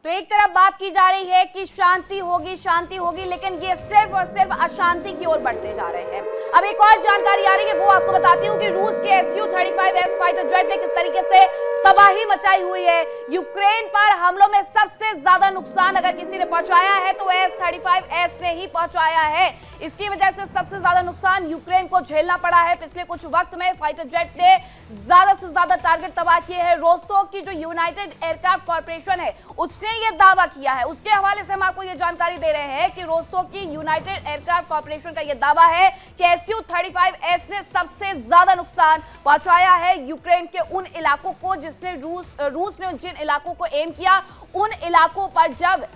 तो एक तरफ बात की जा रही है कि शांति होगी, लेकिन ये सिर्फ और सिर्फ अशांति की ओर बढ़ते जा रहे हैं। अब एक और जानकारी आ रही है, वो आपको बताती हूँ कि रूस के Su-35S फाइटर जेट ने किस तरीके से तबाही मचाई हुई है। यूक्रेन पर हमलों में सबसे ज्यादा नुकसान अगर किसी ने पहुंचाया है तो S-35S ने ही पहुंचाया है। इसकी वजह से सबसे ज्यादा नुकसान यूक्रेन को झेलना पड़ा है। पिछले कुछ वक्त में फाइटर जेट ने ज्यादा से ज्यादा टारगेट तबाह किए हैं। रोस्टोव की जो यूनाइटेड एयरक्राफ्ट कॉर्पोरेशन है उसने ये दावा किया है, उसके हवाले से हम आपको ये जानकारी दे रहे हैं कि रोस्टोव की यूनाइटेड एयरक्राफ्ट कॉर्पोरेशन का ये दावा है कि Su-35S ने सबसे ज्यादा नुकसान पहुंचाया है यूक्रेन के उन इलाकों को जिसने रूस ने जिन इलाकों को एम किया, उन इलाकों पर जब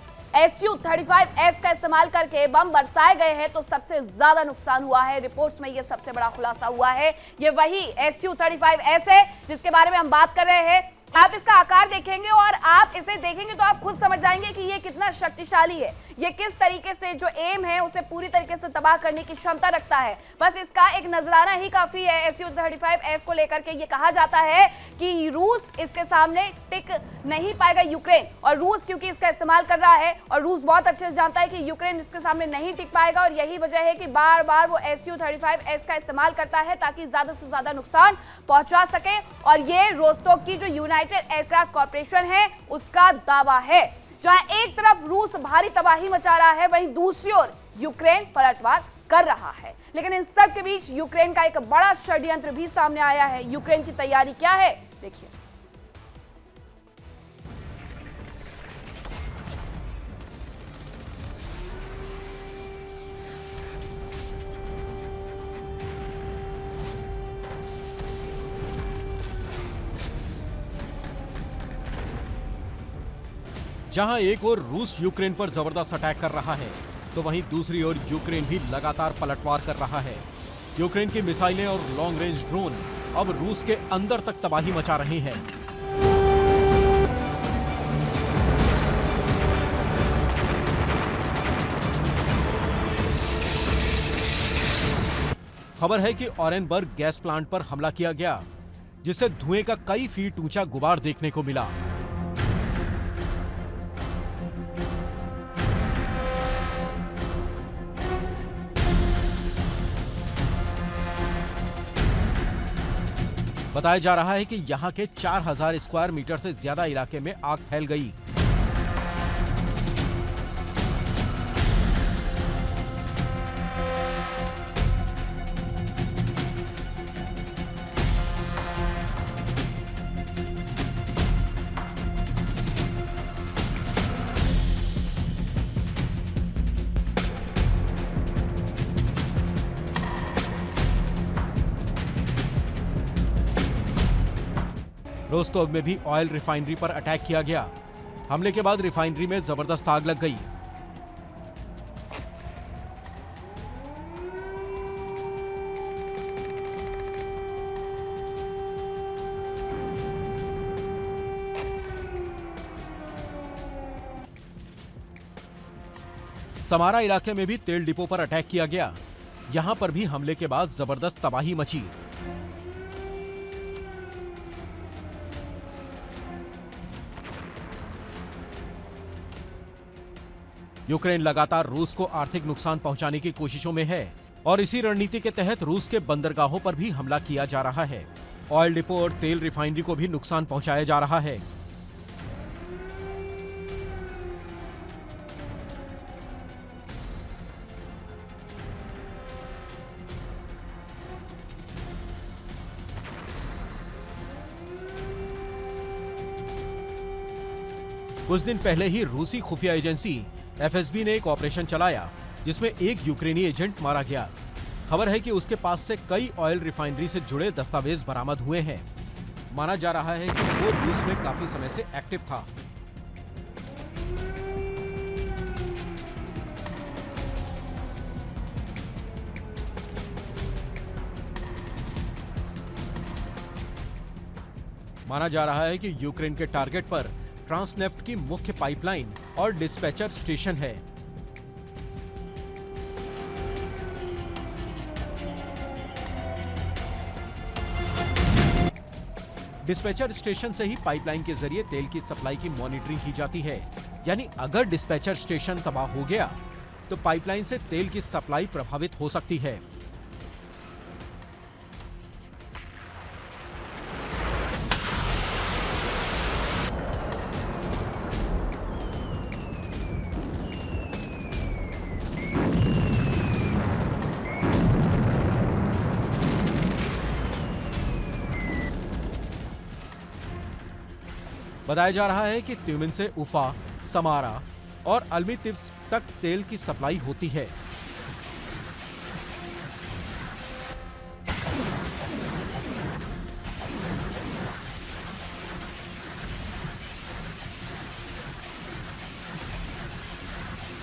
Su-35S का इस्तेमाल करके बम बरसाए गए हैं तो सबसे ज्यादा नुकसान हुआ है। रिपोर्ट्स में यह सबसे बड़ा खुलासा हुआ है। ये वही Su-35S है जिसके बारे में हम बात कर रहे हैं। आप इसका आकार देखेंगे और आप इसे देखेंगे तो आप खुद समझ जाएंगे कि ये कितना शक्तिशाली है, ये किस तरीके से जो एम है उसे पूरी तरीके से तबाह करने की क्षमता रखता है। बस इसका एक नजराना ही काफी है। Su-35S को लेकर के ये कहा जाता है कि रूस इसके सामने टिक नहीं पाएगा यूक्रेन, और रूस क्योंकि इसका इस्तेमाल कर रहा है और रूस बहुत अच्छे से जानता है कि यूक्रेन इसके सामने नहीं टिक पाएगा, और यही वजह है कि बार बार वो Su-35S का इस्तेमाल करता है ताकि ज्यादा से ज्यादा नुकसान पहुंचा सके। और ये रोस्टोव की जो यूनाइटेड एयरक्राफ्ट कॉर्पोरेशन है उसका दावा है। जहां एक तरफ रूस भारी तबाही मचा रहा है, वहीं दूसरी ओर यूक्रेन पलटवार कर रहा है। लेकिन इन सब के बीच यूक्रेन का एक बड़ा षड्यंत्र भी सामने आया है। यूक्रेन की तैयारी क्या है, देखिए। जहां एक ओर रूस यूक्रेन पर जबरदस्त अटैक कर रहा है तो वहीं दूसरी ओर यूक्रेन भी लगातार पलटवार कर रहा है। यूक्रेन की मिसाइलें और लॉन्ग रेंज ड्रोन अब रूस के अंदर तक तबाही मचा रहे हैं। खबर है कि ऑरेनबर्ग गैस प्लांट पर हमला किया गया, जिससे धुएं का कई फीट ऊंचा गुबार देखने को मिला। बताया जा रहा है कि यहां के 4000 स्क्वायर मीटर से ज्यादा इलाके में आग फैल गई। रोस्टोव में भी ऑयल रिफाइनरी पर अटैक किया गया। हमले के बाद रिफाइनरी में जबरदस्त आग लग गई। समारा इलाके में भी तेल डिपो पर अटैक किया गया। यहां पर भी हमले के बाद जबरदस्त तबाही मची। यूक्रेन लगातार रूस को आर्थिक नुकसान पहुंचाने की कोशिशों में है और इसी रणनीति के तहत रूस के बंदरगाहों पर भी हमला किया जा रहा है। ऑयल डिपो और तेल रिफाइनरी को भी नुकसान पहुंचाया जा रहा है। कुछ दिन पहले ही रूसी खुफिया एजेंसी FSB ने एक ऑपरेशन चलाया जिसमें एक यूक्रेनी एजेंट मारा गया। खबर है कि उसके पास से कई ऑयल रिफाइनरी से जुड़े दस्तावेज बरामद हुए हैं। माना जा रहा है कि वो रूस में काफी समय से एक्टिव था। माना जा रहा है कि यूक्रेन के टारगेट पर ट्रांसनेफ्ट की मुख्य पाइपलाइन और डिस्पैचर स्टेशन है। डिस्पैचर स्टेशन से ही पाइपलाइन के जरिए तेल की सप्लाई की मॉनिटरिंग की जाती है। यानी अगर डिस्पैचर स्टेशन तबाह हो गया तो पाइपलाइन से तेल की सप्लाई प्रभावित हो सकती है। बताया जा रहा है कि त्यूमिन से उफा, समारा और अल्मीतिव्स तक तेल की सप्लाई होती है।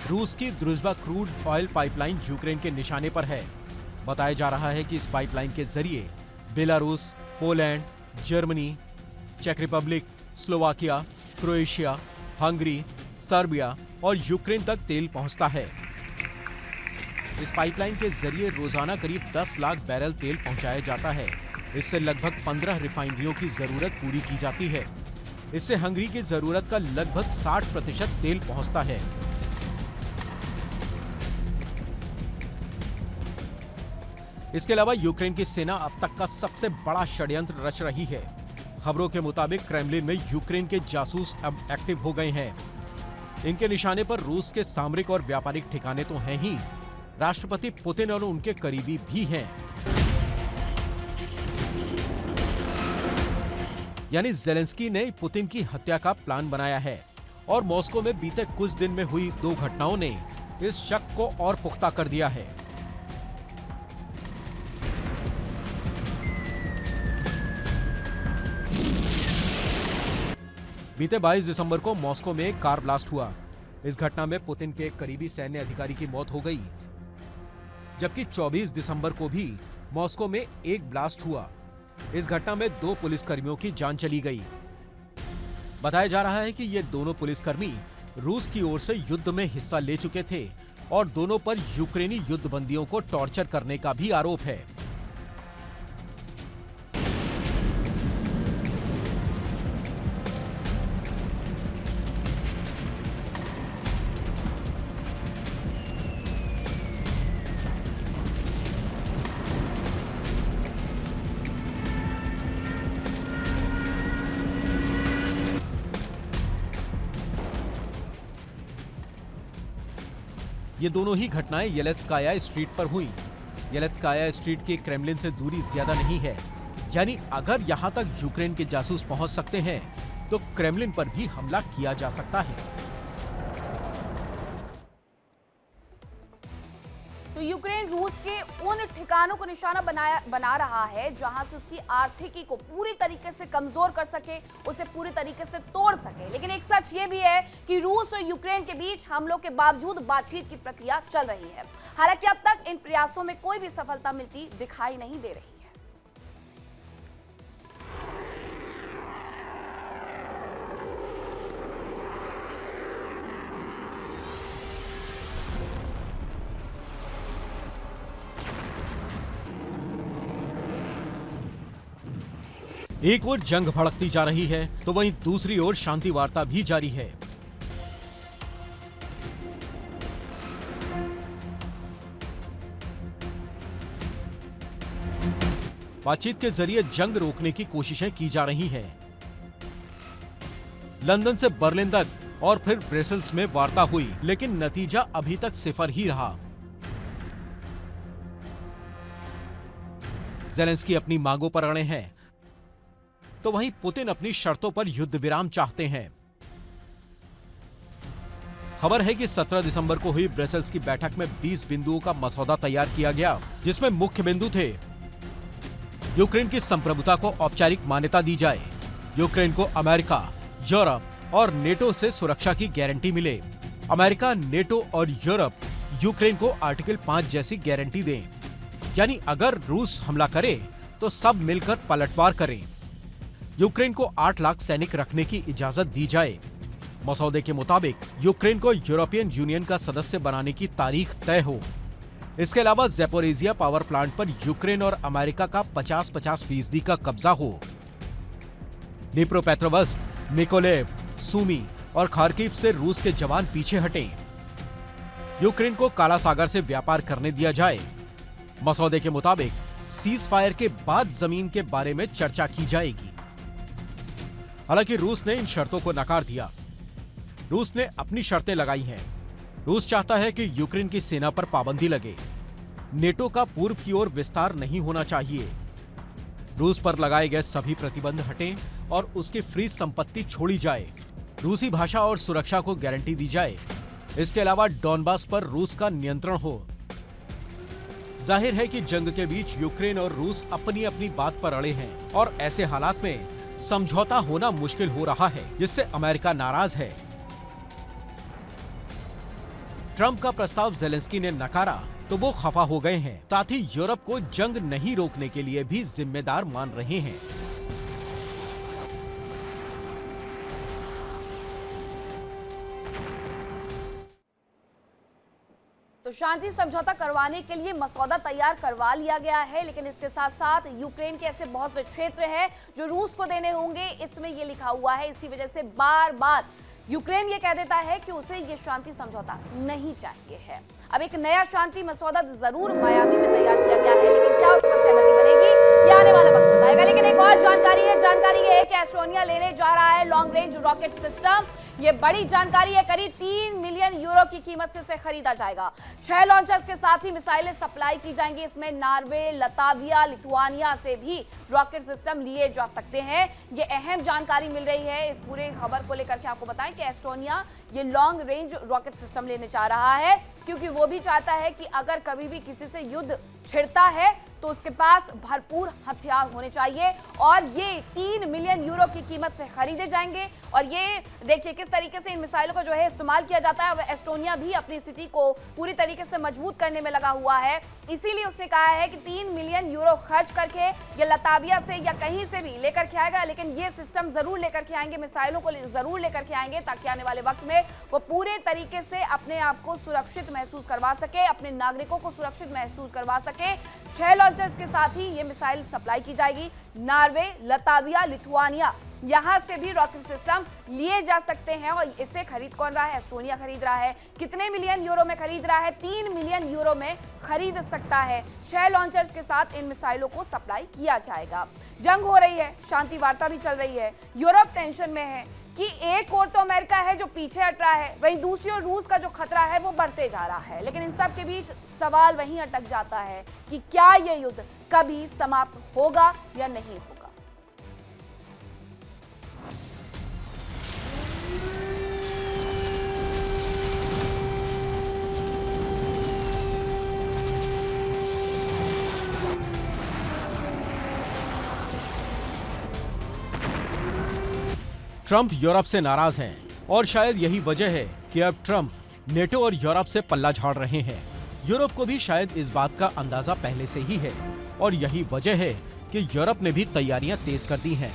रूस की द्रुजबा क्रूड ऑयल पाइपलाइन यूक्रेन के निशाने पर है। बताया जा रहा है कि इस पाइपलाइन के जरिए बेलारूस, पोलैंड, जर्मनी, चेक Republic, Slovakia, Croatia, Hungary, Serbia और यूक्रेन तक तेल पहुंचता है। इस पाइपलाइन के जरिए रोजाना करीब 10 लाख बैरल तेल पहुंचाया जाता है। इससे लगभग 15 रिफाइनरियों की जरूरत पूरी की जाती है। इससे हंगरी की जरूरत का लगभग 60% तेल पहुंचता है। इसके अलावा यूक्रेन की सेना अब तक का सबसे बड़ा षड्यंत्र रच रही है। खबरों के मुताबिक क्रेमलिन में यूक्रेन के जासूस अब एक्टिव हो गए हैं। इनके निशाने पर रूस के सामरिक और व्यापारिक ठिकाने तो हैं ही, राष्ट्रपति पुतिन और उनके करीबी भी हैं। यानी ज़ेलेंस्की ने पुतिन की हत्या का प्लान बनाया है और मॉस्को में बीते कुछ दिन में हुई 2 घटनाओं ने इस शक को और पुख्ता कर दिया है। बीते 22 दिसंबर को मॉस्को में एक कार ब्लास्ट हुआ। इस घटना में पुतिन के एक करीबी सैन्य अधिकारी की मौत हो गई, जबकि 24 दिसंबर को भी मॉस्को में एक ब्लास्ट हुआ। इस घटना में 2 पुलिसकर्मियों की जान चली गई। बताया जा रहा है कि ये दोनों पुलिसकर्मी रूस की ओर से युद्ध में हिस्सा ले चुके थे और दोनों पर यूक्रेनी युद्धबंदियों को टॉर्चर करने का भी आरोप है। ये दोनों ही घटनाएं येलेत्स्काया स्ट्रीट पर हुई। येलेत्स्काया स्ट्रीट की क्रेमलिन से दूरी ज्यादा नहीं है, यानी अगर यहां तक यूक्रेन के जासूस पहुंच सकते हैं तो क्रेमलिन पर भी हमला किया जा सकता है। तो यूक्रेन रूस के उन ठिकानों को निशाना बना रहा है जहां से उसकी आर्थिकी को पूरी तरीके से कमजोर कर सके, उसे पूरी तरीके से तोड़ सके। लेकिन एक सच ये भी है कि रूस और यूक्रेन के बीच हमलों के बावजूद बातचीत की प्रक्रिया चल रही है। हालांकि अब तक इन प्रयासों में कोई भी सफलता मिलती दिखाई नहीं दे रही है। एक ओर जंग भड़कती जा रही है तो वहीं दूसरी ओर शांति वार्ता भी जारी है। बातचीत के जरिए जंग रोकने की कोशिशें की जा रही हैं। लंदन से बर्लिन तक और फिर ब्रसेल्स में वार्ता हुई, लेकिन नतीजा अभी तक सिफर ही रहा। ज़ेलेंस्की अपनी मांगों पर अड़े हैं, तो वहीं पुतिन अपनी शर्तों पर युद्ध विराम चाहते हैं। खबर है कि 17 दिसंबर को हुई ब्रसेल्स की बैठक में 20 बिंदुओं का मसौदा तैयार किया गया, जिसमें मुख्य बिंदु थे: यूक्रेन की संप्रभुता को औपचारिक मान्यता दी जाए, यूक्रेन को अमेरिका, यूरोप और नेटो से सुरक्षा की गारंटी मिले, अमेरिका, नेटो और यूरोप यूक्रेन को आर्टिकल 5 जैसी गारंटी दें, यानी अगर रूस हमला करे तो सब मिलकर पलटवार करें, यूक्रेन को 8 लाख सैनिक रखने की इजाजत दी जाए। मसौदे के मुताबिक यूक्रेन को यूरोपियन यूनियन का सदस्य बनाने की तारीख तय हो। इसके अलावा ज़ैपोरिज़िया पावर प्लांट पर यूक्रेन और अमेरिका का 50-50% का कब्जा हो। डिप्रोपेट्रोवस्क, निकोलेव, सूमी और खार्किव से रूस के जवान पीछे हटें। यूक्रेन को काला सागर से व्यापार करने दिया जाए। मसौदे के मुताबिक सीज फायर के बाद जमीन के बारे में चर्चा की जाएगी। हालांकि रूस ने इन शर्तों को नकार दिया। रूस ने अपनी शर्तें लगाई हैं। रूस चाहता है कि यूक्रेन की सेना पर पाबंदी लगे। नेटो का पूर्व की ओर विस्तार नहीं होना चाहिए। रूस पर लगाए गए सभी प्रतिबंध हटें और उसकी फ्रीज संपत्ति छोड़ी जाए। रूसी भाषा और सुरक्षा को गारंटी दी जाए। इसके अलावा डॉनबास पर रूस का नियंत्रण हो। जाहिर है कि जंग के बीच यूक्रेन और रूस अपनी अपनी बात पर अड़े हैं और ऐसे हालात में समझौता होना मुश्किल हो रहा है, जिससे अमेरिका नाराज है। ट्रंप का प्रस्ताव जेलेंस्की ने नकारा तो वो खफा हो गए हैं। साथ ही यूरोप को जंग नहीं रोकने के लिए भी जिम्मेदार मान रहे हैं। तो शांति समझौता करवाने के लिए मसौदा तैयार करवा लिया गया है, लेकिन इसके साथ साथ यूक्रेन के ऐसे बहुत से क्षेत्र हैं जो रूस को देने होंगे, इसमें ये लिखा हुआ है। इसी वजह से बार बार यूक्रेन ये कह देता है कि उसे ये शांति समझौता नहीं चाहिए है। अब एक नया शांति मसौदा जरूर मायामी में तैयार किया गया है, लेकिन क्या उस पर सहमति बनेगी ये आने वाला वक्त बताएगा। लेकिन एक और जानकारी ये है कि एस्टोनिया लेने जा रहा है लॉन्ग रेंज रॉकेट सिस्टम। ये बड़ी जानकारी है। करीब 3 मिलियन यूरो की कीमत से इसे खरीदा जाएगा। 6 लॉन्चर्स के साथ ही मिसाइलें सप्लाई की जाएंगी। इसमें नॉर्वे, लताविया, लिथुआनिया से भी रॉकेट सिस्टम लिए जा सकते हैं। ये अहम जानकारी मिल रही है। इस पूरे खबर को लेकर के आपको बताएं कि एस्टोनिया ये लॉन्ग रेंज रॉकेट सिस्टम लेने जा रहा है, क्योंकि वो भी चाहता है कि अगर कभी भी किसी से युद्ध छिड़ता है तो उसके पास भरपूर हथियार होने चाहिए। और ये 3 मिलियन यूरो की कीमत से खरीदे जाएंगे। और ये देखिए किस तरीके से इन मिसाइलों का जो है इस्तेमाल किया जाता है। वह एस्टोनिया भी अपनी स्थिति को पूरी तरीके से मजबूत करने में लगा हुआ है। इसीलिए उसने कहा है कि 3 मिलियन यूरो खर्च करके ये लताविया से या कहीं से भी लेकर के आएगा, लेकिन ये सिस्टम जरूर लेकर के आएंगे, मिसाइलों को जरूर लेकर के आएंगे, ताकि आने वाले वक्त में वो पूरे तरीके से अपने आप को सुरक्षित महसूस करवा सके, अपने नागरिकों को सुरक्षित महसूस करवा सके। 6 लॉन्चर्स के साथ ही ये मिसाइल सप्लाई की जाएगी। नॉर्वे, लताविया, लिथुआनिया यहां से भी रॉकेट सिस्टम लिए जा सकते हैं। और इसे खरीद कौन रहा है? एस्टोनिया खरीद रहा है। कितने मिलियन यूरो में खरीद रहा है? 3 मिलियन यूरो में खरीद सकता है। 6 लॉन्चर्स के साथ इन मिसाइलों को सप्लाई किया जाएगा। जंग हो रही है, शांति वार्ता भी चल रही है। यूरोप टेंशन में है कि एक और तो अमेरिका है जो पीछे हट रहा है, वहीं दूसरी ओर रूस का जो खतरा है वो बढ़ते जा रहा है। लेकिन इन सब के बीच सवाल वहीं अटक जाता है कि क्या ये युद्ध कभी समाप्त होगा या नहीं होगा। ट्रंप यूरोप से नाराज हैं और शायद यही वजह है कि अब ट्रंप नेटो और यूरोप से पल्ला झाड़ रहे हैं। यूरोप को भी शायद इस बात का अंदाजा पहले से ही है और यही वजह है कि यूरोप ने भी तैयारियां तेज कर दी हैं।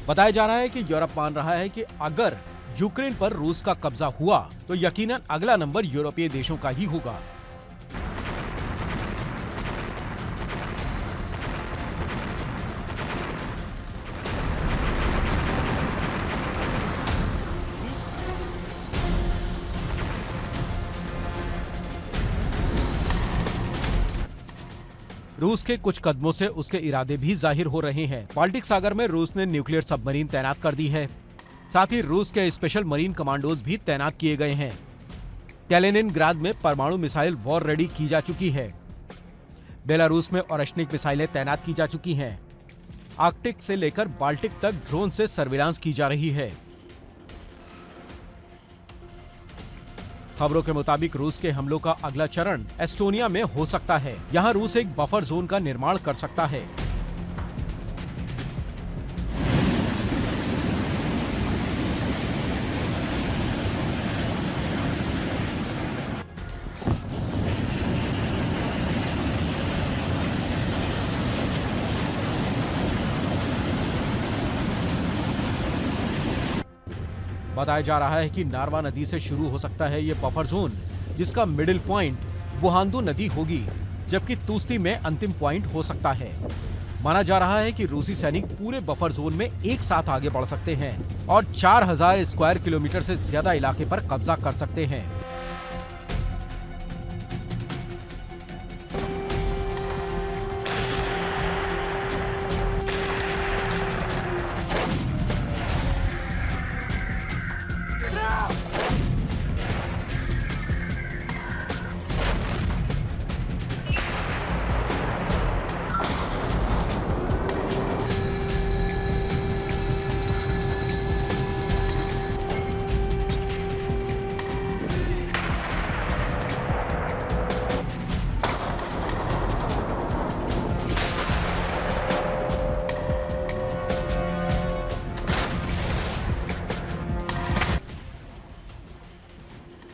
बताया जा रहा है कि यूरोप मान रहा है कि अगर यूक्रेन पर रूस का कब्जा हुआ तो यकीनन अगला नंबर यूरोपीय देशों का ही होगा। रूस के कुछ कदमों से उसके इरादे भी जाहिर हो रहे हैं। बाल्टिक सागर में रूस ने न्यूक्लियर सबमरीन तैनात कर दी है। साथ ही रूस के स्पेशल मरीन कमांडोज भी तैनात किए गए हैं। कैलिनिनग्राद में परमाणु मिसाइल वॉर रेडी की जा चुकी है। बेलारूस में ओरेश्निक मिसाइलें तैनात की जा चुकी हैं। आर्कटिक से लेकर बाल्टिक तक ड्रोन से सर्विलांस की जा रही है। खबरों के मुताबिक रूस के हमलों का अगला चरण एस्टोनिया में हो सकता है। यहां रूस एक बफर जोन का निर्माण कर सकता है। बताया जा रहा है कि नार्वा नदी से शुरू हो सकता है ये बफर जोन, जिसका मिडिल पॉइंट बुहानदू नदी होगी, जबकि तूस्ती में अंतिम पॉइंट हो सकता है। माना जा रहा है कि रूसी सैनिक पूरे बफर जोन में एक साथ आगे बढ़ सकते हैं और 4000 स्क्वायर किलोमीटर से ज्यादा इलाके पर कब्जा कर सकते हैं।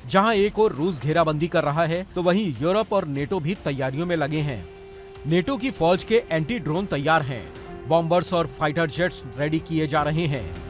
जहां एक और रूस घेराबंदी कर रहा है, तो वहीं यूरोप और नेटो भी तैयारियों में लगे हैं। नेटो की फौज के एंटी ड्रोन तैयार हैं, बॉम्बर्स और फाइटर जेट्स रेडी किए जा रहे हैं।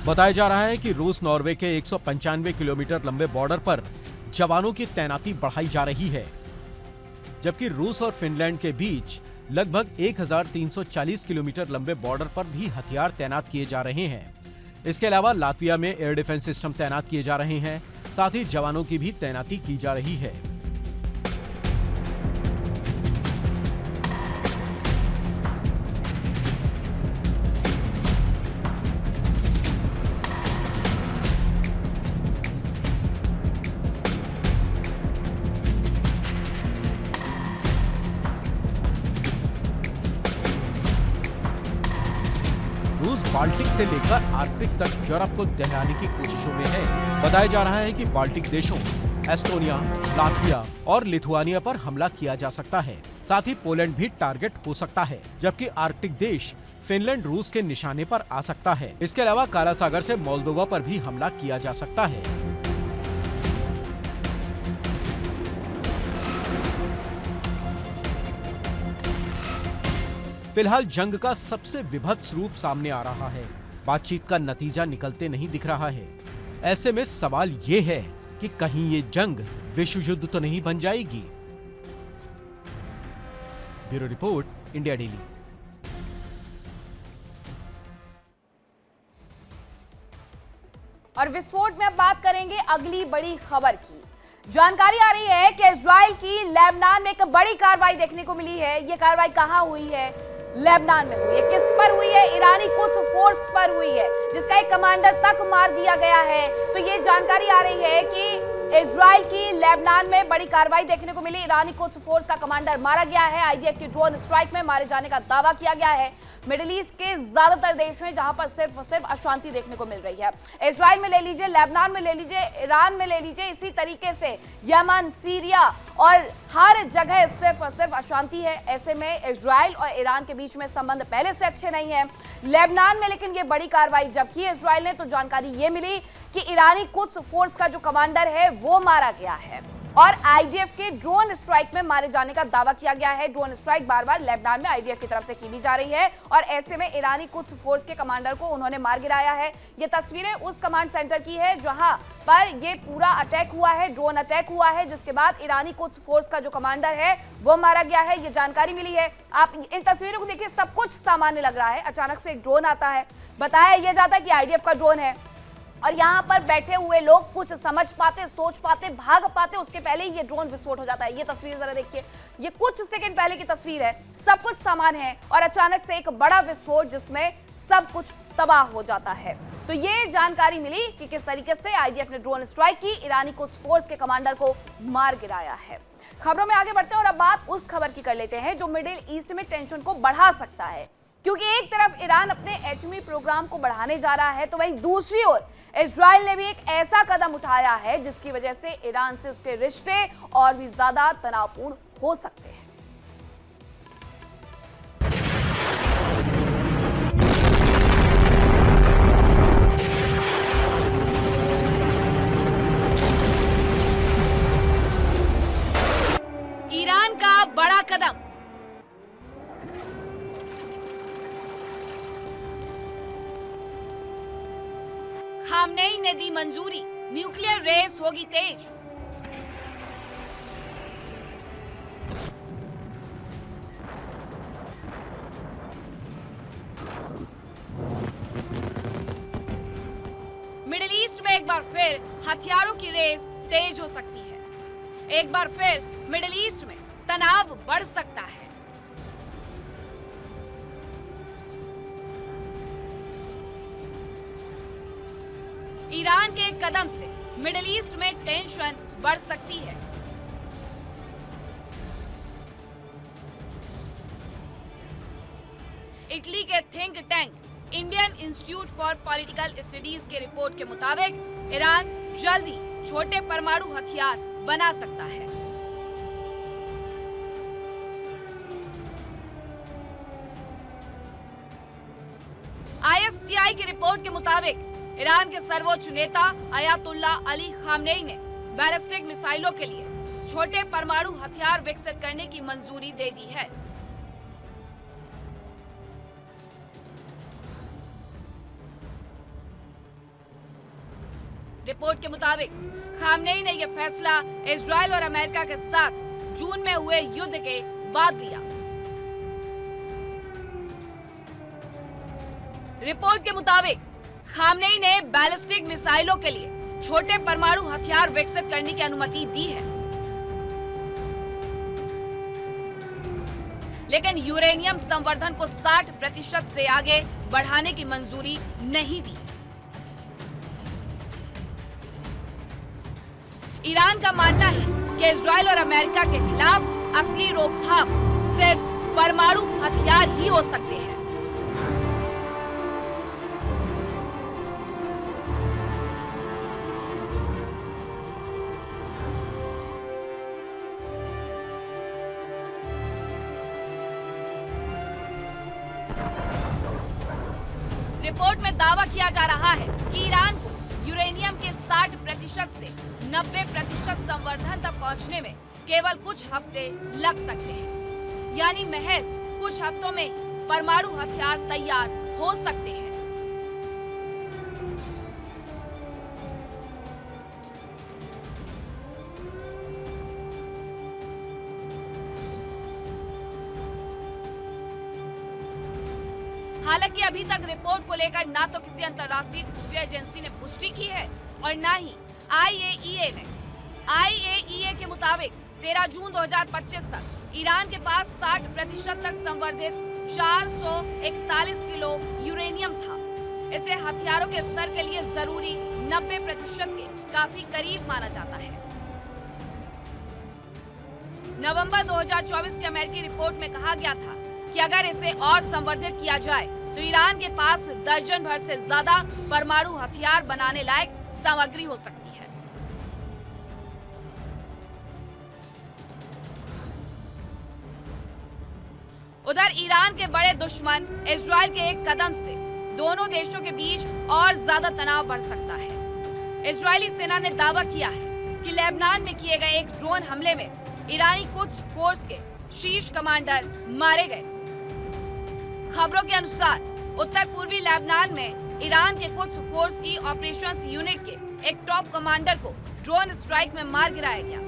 बताया जा रहा है कि रूस नॉर्वे के 195 किलोमीटर लंबे बॉर्डर पर जवानों की तैनाती बढ़ाई जा रही है, जबकि रूस और फिनलैंड के बीच लगभग 1340 किलोमीटर लंबे बॉर्डर पर भी हथियार तैनात किए जा रहे हैं। इसके अलावा लातविया में एयर डिफेंस सिस्टम तैनात किए जा रहे हैं, साथ ही जवानों की भी तैनाती की जा रही है। रूस बाल्टिक से लेकर आर्कटिक तक यूरोप को दहलाने की कोशिशों में है। बताया जा रहा है कि बाल्टिक देशों एस्टोनिया, लातविया और लिथुआनिया पर हमला किया जा सकता है। साथ ही पोलैंड भी टारगेट हो सकता है, जबकि आर्कटिक देश फिनलैंड रूस के निशाने पर आ सकता है। इसके अलावा काला सागर से मोल्दोवा पर भी हमला किया जा सकता है। फिलहाल जंग का सबसे विभत्स रूप सामने आ रहा है। बातचीत का नतीजा निकलते नहीं दिख रहा है। ऐसे में सवाल ये है कि कहीं ये जंग विश्व युद्ध तो नहीं बन जाएगी। Bureau report, India daily. और विस्फोट में अब बात करेंगे अगली बड़ी खबर की। जानकारी आ रही है कि इजराइल की लेबनान में एक बड़ी कार्रवाई देखने को मिली है। ये कार्रवाई कहां हुई है? लेबनान में हुई है। किस पर हुई है? ईरानी कुछ फोर्स पर हुई है, जिसका एक कमांडर तक मार दिया गया है। तो ये जानकारी आ रही है कि इजराइल की लेबनान में बड़ी कार्रवाई देखने को मिली। ईरानी कुछ फोर्स का कमांडर मारा गया है। आईडीएफ की ड्रोन स्ट्राइक में मारे जाने का दावा किया गया है। मिडिल ईस्ट के ज्यादातर देश में जहां पर सिर्फ और सिर्फ अशांति देखने को मिल रही है। इजराइल में ले लीजिए, लेबनान में ले लीजिए, ईरान में ले लीजिए, इसी तरीके से यमन, सीरिया और हर जगह सिर्फ और सिर्फ अशांति है। ऐसे में इजराइल और ईरान के बीच में संबंध पहले से अच्छे नहीं है। लेबनान में लेकिन ये बड़ी कार्रवाई जब की इजराइल ने, तो जानकारी ये मिली कि ईरानी कुछ फोर्स का जो कमांडर है वो मारा गया है और आईडीएफ के ड्रोन स्ट्राइक में मारे जाने का दावा किया गया है। ड्रोन स्ट्राइक बार बार लेबनान में आईडीएफ की तरफ से की भी जा रही है और ऐसे में ईरानी कुछ फोर्स के कमांडर को उन्होंने मार गिराया है। ये तस्वीरें उस कमांड सेंटर की है जहां पर ये पूरा अटैक हुआ है, ड्रोन अटैक हुआ है, जिसके बाद ईरानी कुछ फोर्स का जो कमांडर है वो मारा गया है। ये जानकारी मिली है। आप इन तस्वीरों को देखिए, सब कुछ सामान्य लग रहा है। अचानक से एक ड्रोन आता है, बताया यह जाता है कि आईडीएफ का ड्रोन है और यहाँ पर बैठे हुए लोग कुछ समझ पाते, सोच पाते, भाग पाते, उसके पहले ही ये ड्रोन विस्फोट हो जाता है। ये तस्वीर जरा देखिए, ये कुछ सेकंड पहले की तस्वीर है। सब कुछ सामान है और अचानक से एक बड़ा विस्फोट जिसमें सब कुछ तबाह हो जाता है। तो ये जानकारी मिली कि किस तरीके से आईडीएफ ने ड्रोन स्ट्राइक की, ईरानी कुछ फोर्स के कमांडर को मार गिराया है। खबरों में आगे बढ़ते हैं और अब बात उस खबर की कर लेते हैं जो मिडिल ईस्ट में टेंशन को बढ़ा सकता है। क्योंकि एक तरफ ईरान अपने एटमी प्रोग्राम को बढ़ाने जा रहा है, तो वहीं दूसरी ओर इजराइल ने भी एक ऐसा कदम उठाया है जिसकी वजह से ईरान से उसके रिश्ते और भी ज्यादा तनावपूर्ण हो सकते हैं। ईरान का बड़ा कदम। खामनेई ने दी मंजूरी, न्यूक्लियर रेस होगी तेज। मिडिल ईस्ट में एक बार फिर हथियारों की रेस तेज हो सकती है। एक बार फिर मिडिल ईस्ट में तनाव बढ़ सकता है। ईरान के एक कदम से मिडिल ईस्ट में टेंशन बढ़ सकती है। इटली के think tank Indian institute for political studies के रिपोर्ट के मुताबिक ईरान जल्दी छोटे परमाणु हथियार बना सकता है। ISPI की रिपोर्ट के मुताबिक ईरान के सर्वोच्च नेता अयातुल्ला अली खामनेई ने बैलिस्टिक मिसाइलों के लिए छोटे परमाणु हथियार विकसित करने की मंजूरी दे दी है। रिपोर्ट के मुताबिक खामनेई ने यह फैसला इजराइल और अमेरिका के साथ जून में हुए युद्ध के बाद लिया। रिपोर्ट के मुताबिक खामनेई ने बैलिस्टिक मिसाइलों के लिए छोटे परमाणु हथियार विकसित करने की अनुमति दी है, लेकिन यूरेनियम संवर्धन को 60% से आगे बढ़ाने की मंजूरी नहीं दी। ईरान का मानना है कि इजराइल और अमेरिका के खिलाफ असली रोकथाम सिर्फ परमाणु हथियार ही हो सकते हैं। रिपोर्ट में दावा किया जा रहा है कि ईरान को यूरेनियम के 60% से 90% संवर्धन तक पहुंचने में केवल कुछ हफ्ते लग सकते हैं, यानी महज कुछ हफ्तों में ही परमाणु हथियार तैयार हो सकते हैं। हालांकि अभी तक रिपोर्ट को लेकर ना तो किसी अंतर्राष्ट्रीय खुफिया एजेंसी ने पुष्टि की है और ना ही IAEA ने। IAEA के मुताबिक 13 जून 2025 तक ईरान के पास 60% तक संवर्धित 441 किलो यूरेनियम था। इसे हथियारों के स्तर के लिए जरूरी 90% के काफी करीब माना जाता है। नवंबर 2024 की अमेरिकी रिपोर्ट में कहा गया था कि अगर इसे और संवर्धित किया जाए तो ईरान के पास दर्जन भर से ज्यादा परमाणु हथियार बनाने लायक सामग्री हो सकती है। उधर ईरान के बड़े दुश्मन इजराइल के एक कदम से दोनों देशों के बीच और ज्यादा तनाव बढ़ सकता है। इजरायली सेना ने दावा किया है कि लेबनान में किए गए एक ड्रोन हमले में ईरानी कुद्स फोर्स के शीर्ष कमांडर मारे गए। खबरों के अनुसार उत्तर पूर्वी लेबनान में ईरान के कुद्स फोर्स की ऑपरेशंस यूनिट के एक टॉप कमांडर को ड्रोन स्ट्राइक में मार गिराया गया।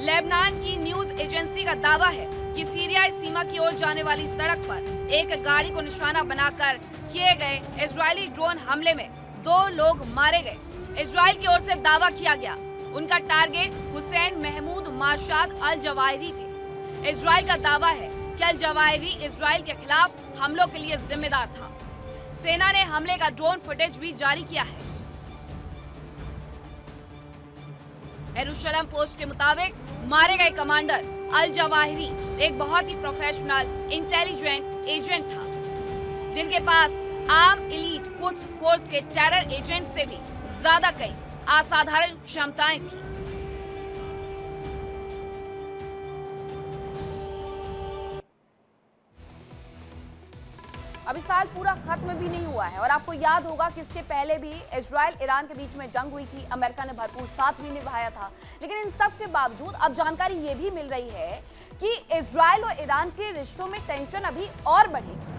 लेबनान की न्यूज एजेंसी का दावा है कि सीरियाई सीमा की ओर जाने वाली सड़क पर एक गाड़ी को निशाना बनाकर किए गए इजरायली ड्रोन हमले में 2 लोग मारे गए। इजराइल की ओर से दावा किया गया उनका target Hussain Mahmoud Marshad al Jawahiri थे। इजराइल का दावा है कि अल जवाहिरी इजराइल के खिलाफ हमलों के लिए जिम्मेदार था। सेना ने हमले का ड्रोन फुटेज भी जारी किया है। यरूशलेम पोस्ट के मुताबिक मारे गए कमांडर अल जवाहिरी एक बहुत ही प्रोफेशनल इंटेलिजेंट एजेंट था जिनके पास आर्म एलीट कुड्स फोर्स के टेरर एजेंट से भी ज्यादा कई असाधारण क्षमताएं थी। अभी साल पूरा खत्म भी नहीं हुआ है और आपको याद होगा कि इसके पहले भी इजराइल ईरान के बीच में जंग हुई थी। अमेरिका ने भरपूर साथ भी निभाया था, लेकिन इन सब के बावजूद अब जानकारी ये भी मिल रही है कि इजराइल और ईरान के रिश्तों में टेंशन अभी और बढ़ेगी।